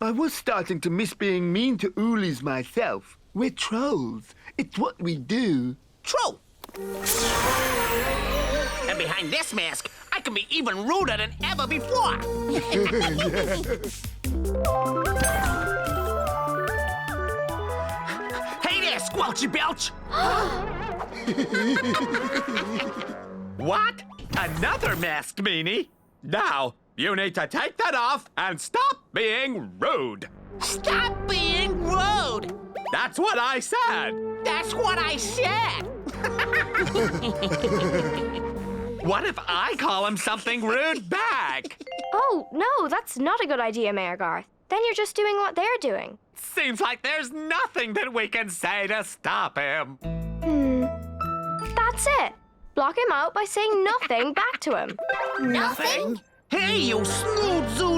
I was starting to miss being mean to Oolies myself. We're trolls. It's what we do. True. And behind this mask, I can be even ruder than ever before. Hey there, Squelchy Belch! What? Another masked meanie? Now, you need to take that off and stop being rude. Stop being rude! That's what I said. That's what I said! What if I call him something rude back? Oh, no, that's not a good idea, Mayor Garth. Then you're just doing what they're doing. Seems like there's nothing that we can say to stop him. That's it. Block him out by saying nothing back to him. Nothing? Hey, you snoot zoo